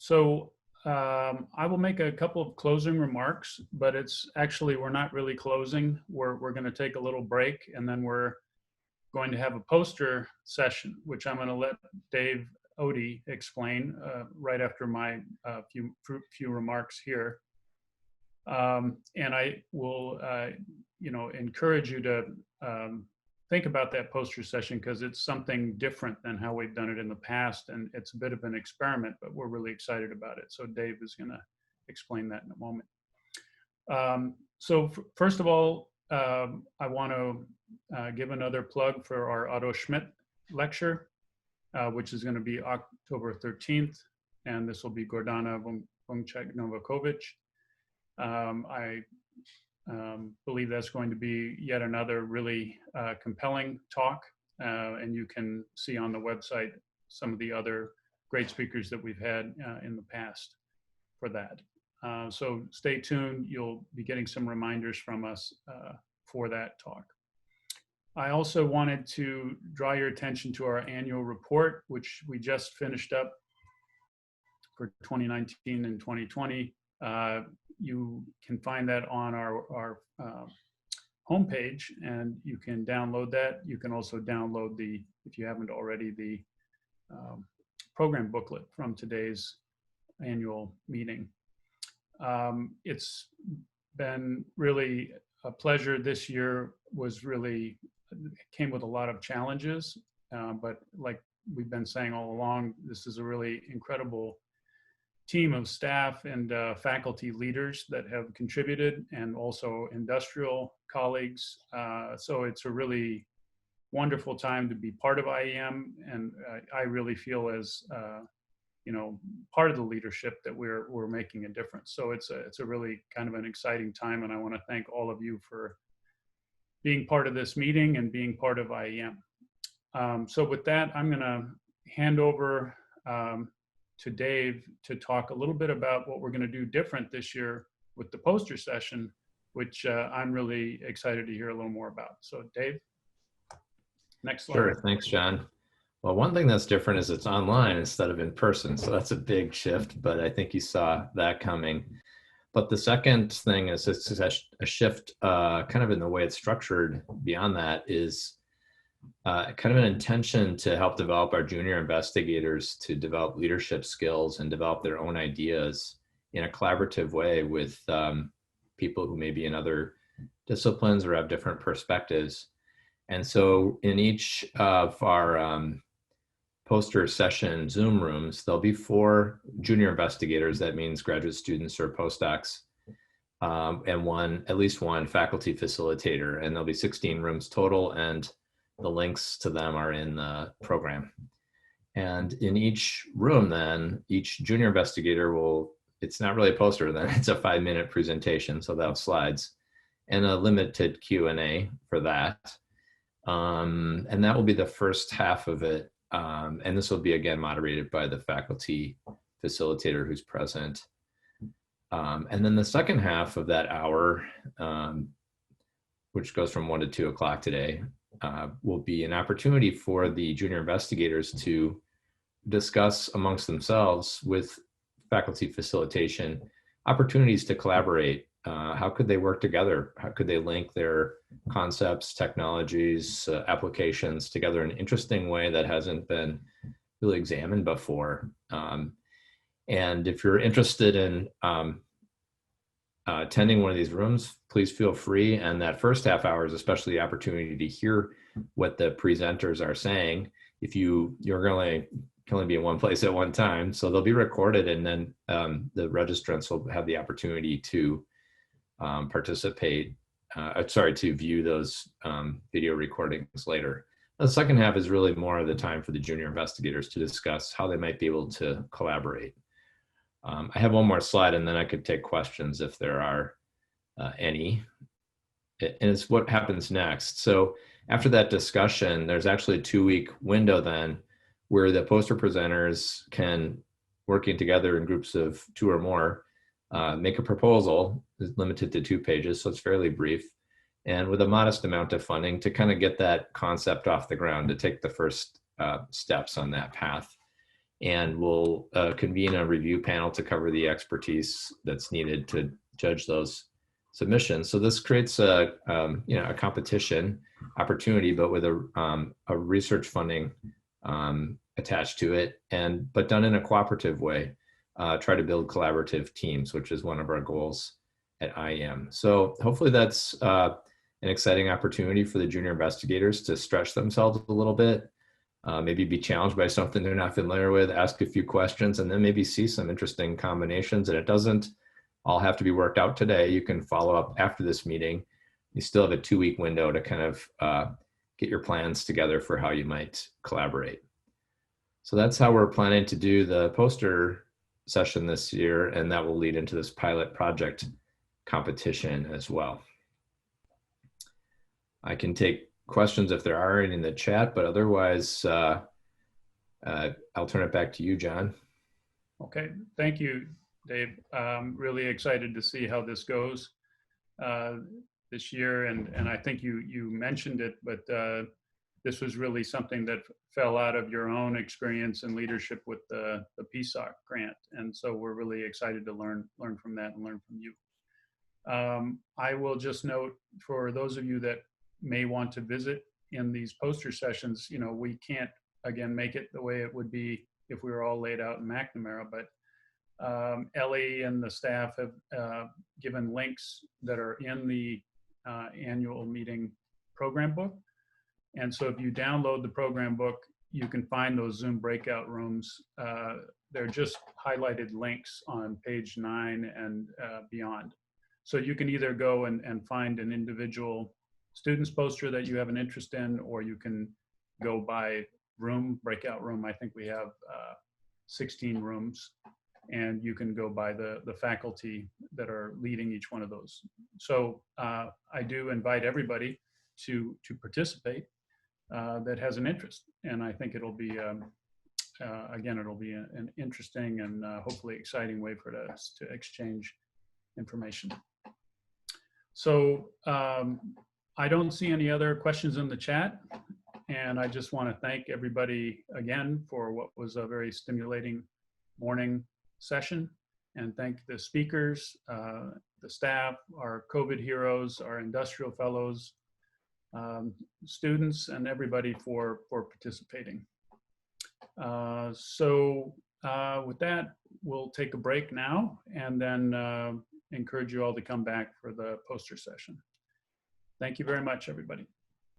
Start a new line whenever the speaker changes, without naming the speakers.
So I will make a couple of closing remarks, but it's actually, we're not really closing. We're going to take a little break, and then we're going to have a poster session, which I'm going to let Dave Odie explain right after my few remarks here. And I will, encourage you to think about that poster session, because it's something different than how we've done it in the past, and it's a bit of an experiment, but we're really excited about it. So Dave is going to explain that in a moment. So first of all, I want to give another plug for our Otto Schmidt lecture, which is going to be October 13th, and this will be Gordana Vunček Novakovic. I believe that's going to be yet another really compelling talk, and you can see on the website some of the other great speakers that we've had in the past for that. So stay tuned. You'll be getting some reminders from us for that talk. I also wanted to draw your attention to our annual report, which we just finished up for 2019 and 2020. You can find that on our homepage, and you can download that. You can also download if you haven't already, the program booklet from today's annual meeting. It's been really a pleasure. This year came with a lot of challenges, but like we've been saying all along, this is a really incredible team of staff and faculty leaders that have contributed, and also industrial colleagues. So it's a really wonderful time to be part of IEM, and I really feel as part of the leadership that we're making a difference. So it's a really kind of an exciting time, and I want to thank all of you for being part of this meeting and being part of IEM. So with that, I'm going to hand over to Dave to talk a little bit about what we're going to do different this year with the poster session, which I'm really excited to hear a little more about. So Dave, next slide.
Sure, thanks, John. Well, one thing that's different is it's online instead of in person, so that's a big shift, but I think you saw that coming. But the second thing is it's a shift kind of in the way it's structured. Beyond that is kind of an intention to help develop our junior investigators to develop leadership skills and develop their own ideas in a collaborative way with people who may be in other disciplines or have different perspectives. And so in each of our poster session Zoom rooms, there'll be 4 junior investigators. That means graduate students or postdocs, and at least one faculty facilitator. And there'll be 16 rooms total, and the links to them are in the program. And in each room then, each junior investigator it's not really a poster then, it's a 5-minute presentation, so they'll have slides and a limited Q&A for that. And that will be the first half of it. And this will be again moderated by the faculty facilitator who's present. And then the second half of that hour, which goes from 1 to 2 o'clock today, will be an opportunity for the junior investigators to discuss amongst themselves with faculty facilitation opportunities to collaborate. How could they work together? How could they link their concepts, technologies, applications together in an interesting way that hasn't been really examined before? And if you're interested in attending one of these rooms, please feel free. And that first half hour is especially the opportunity to hear what the presenters are saying. If you're going to can only be in one place at one time, so they'll be recorded, and then the registrants will have the opportunity to to view those video recordings later. The second half is really more of the time for the junior investigators to discuss how they might be able to collaborate. I have one more slide, and then I could take questions if there are any. And it's what happens next. So after that discussion, there's actually a 2-week window then where the poster presenters can, working together in groups of 2 or more, make a proposal. It's limited to 2 pages, so it's fairly brief, and with a modest amount of funding to kind of get that concept off the ground, to take the first steps on that path. and we'll convene a review panel to cover the expertise that's needed to judge those submissions. So this creates a a competition opportunity, but with a research funding attached to it, but done in a cooperative way. Try to build collaborative teams, which is one of our goals at IEM. So hopefully that's an exciting opportunity for the junior investigators to stretch themselves a little bit, maybe be challenged by something they're not familiar with, ask a few questions, and then maybe see some interesting combinations. And it doesn't all have to be worked out today. You can follow up after this meeting. You still have a 2-week window to kind of get your plans together for how you might collaborate. So that's how we're planning to do the poster session this year, and that will lead into this pilot project competition as well. I can take questions if there are any in the chat, but otherwise, I'll turn it back to you, John.
Okay, thank you, Dave. Really excited to see how this goes this year, and I think you mentioned it, but this was really something that fell out of your own experience and leadership with the PSOC grant, and so we're really excited to learn from that and learn from you. I will just note for those of you that may want to visit in these poster sessions, we can't again make it the way it would be if we were all laid out in McNamara, but Ellie and the staff have given links that are in the annual meeting program book. And so if you download the program book, you can find those Zoom breakout rooms. They're just highlighted links on page 9 and beyond. So you can either go and find an individual student's poster that you have an interest in, or you can go by room, breakout room. I think we have 16 rooms, and you can go by the faculty that are leading each one of those. So I do invite everybody to participate that has an interest, and I think it'll be again, it'll be an interesting and hopefully exciting way for us to exchange information. So I don't see any other questions in the chat, and I just want to thank everybody again for what was a very stimulating morning session, and thank the speakers, the staff, our COVID heroes, our industrial fellows, students, and everybody for participating. So with that, we'll take a break now, and then encourage you all to come back for the poster session. Thank you very much, everybody.